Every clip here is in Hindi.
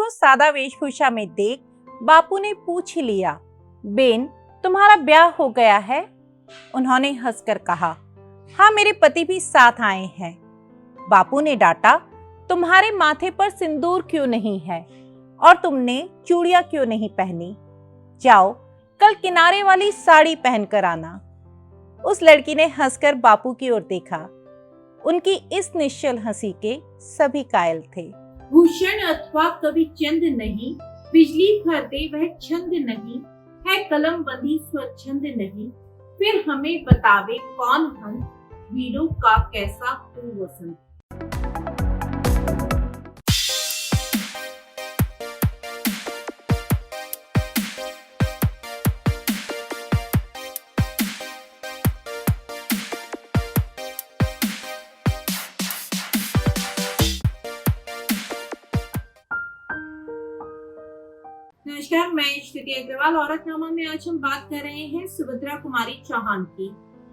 को सादा वेशभूषा में देख बापू ने पूछ लिया, बेन तुम्हारा ब्याह हो गया है? उन्होंने हंसकर कहा, हाँ मेरे पति भी साथ आए हैं। बापू ने डांटा, तुम्हारे माथे पर सिंदूर क्यों नहीं है और तुमने चूड़ियां क्यों नहीं पहनी? जाओ कल किनारे वाली साड़ी पहनकर आना। उस लड़की ने हंसकर बापू की ओर देखा। उनकी इस निश्चल हंसी के सभी कायल थे। भूषण अथवा कवि चंद नहीं, बिजली भरते वह छंद नहीं, है कलम बंदी स्वच्छंद नहीं, फिर हमें बतावे कौन हंस, वीरों का कैसा हो वसंत। नमस्कार, मैं श्रुति अग्रवाल। औरतनामा में आज हम बात कर रहे हैं सुभद्रा कुमारी चौहान की,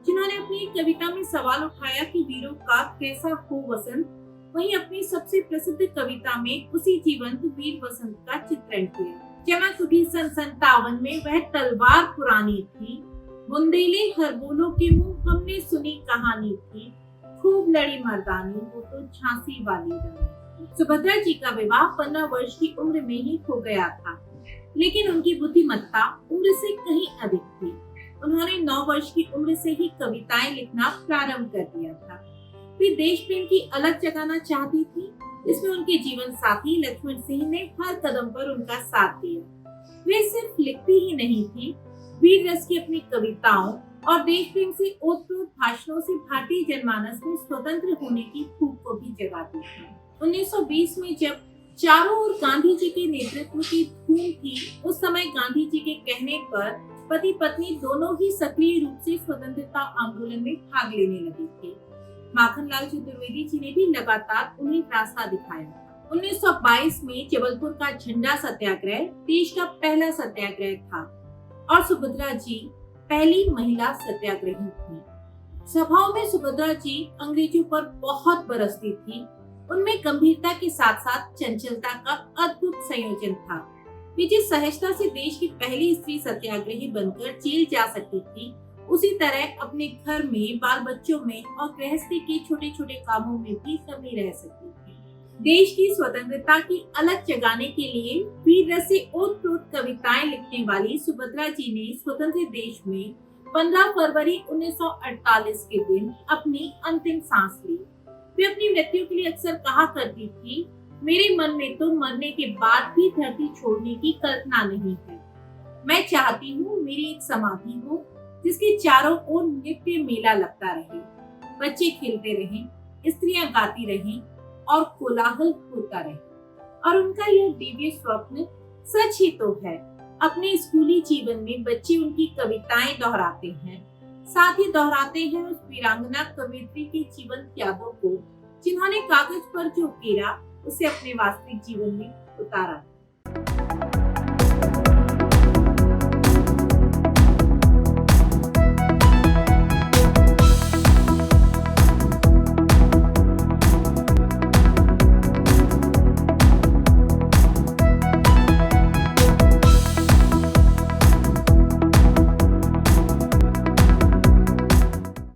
जिन्होंने अपनी एक कविता में सवाल उठाया कि वीरों का कैसा हो वसंत। वहीं अपनी सबसे प्रसिद्ध कविता में उसी जीवंत वीर वसंत का चित्रण किया। चमक उठी सन 57 में वह तलवार पुरानी थी, बुंदेले हरबोलों के मुंह हमने सुनी कहानी थी, खूब लड़ी मर्दानी वो तो झांसी वाली रानी। सुभद्रा जी का विवाह 15 वर्ष की उम्र में ही हो गया था, लेकिन उनकी बुद्धिमत्ता उम्र से कहीं अधिक थी। उन्होंने 9 वर्ष की उम्र से ही कविताएं लिखना प्रारंभ कर दिया था। वे देश प्रेम की अलग जगाना चाहती थी, जिसमें उनके जीवन साथी लक्ष्मण सिंह ने हर कदम पर उनका साथ दिया। वे सिर्फ लिखती ही नहीं थी, वीर रस की अपनी कविताओं और देश प्रेम से ओतप्रोत भाषणों से भारतीय जनमानस में स्वतंत्र होने की भूख को भी जगाती थी। 1920 में जब चारों ओर गांधी जी के नेतृत्व की धूम थी, उस समय गांधी जी के कहने पर पति पत्नी दोनों ही सक्रिय रूप से स्वतंत्रता आंदोलन में भाग लेने लगे थे। माखनलाल चतुर्वेदी जी ने भी लगातार उन्हें रास्ता दिखाया। 1922 में जबलपुर का झंडा सत्याग्रह देश का पहला सत्याग्रह था और सुभद्रा जी पहली महिला सत्याग्रही थी। सभाओं में सुभद्रा जी अंग्रेजों पर बहुत बरसती थी। उनमें गंभीरता के साथ साथ चंचलता का अद्भुत संयोजन था। वे जिस सहजता से देश की पहली स्त्री सत्याग्रही बनकर जेल जा सकती थी, उसी तरह अपने घर में, बाल बच्चों में और गृहस्थी के छोटे छोटे कामों में भी समी रह सकती थी। देश की स्वतंत्रता की अलग जगाने के लिए वीर रस से ओतप्रोत कविताएं लिखने वाली सुभद्रा जी ने स्वतंत्र देश में 15 फरवरी 1948 के दिन अपनी अंतिम सांस ली। वे अपनी मृत्यु के लिए अक्सर कहा करती थी, मेरे मन में तो मरने के बाद भी धरती छोड़ने की कल्पना नहीं है। मैं चाहती हूँ मेरी एक समाधि हो, जिसके चारों ओर नित्य मेला लगता रहे, बच्चे खेलते रहें, स्त्रियां गाती रहें और कोलाहल होता रहे। और उनका यह दिव्य स्वप्न सच ही तो है। अपने स्कूली जीवन में बच्चे उनकी कविताएं दोहराते हैं, साथ ही दोहराते हैं उस वीरांगना कवयित्री की जीवंत यादों को, जिन्होंने कागज पर जो उकेरा उसे अपने वास्तविक जीवन में उतारा।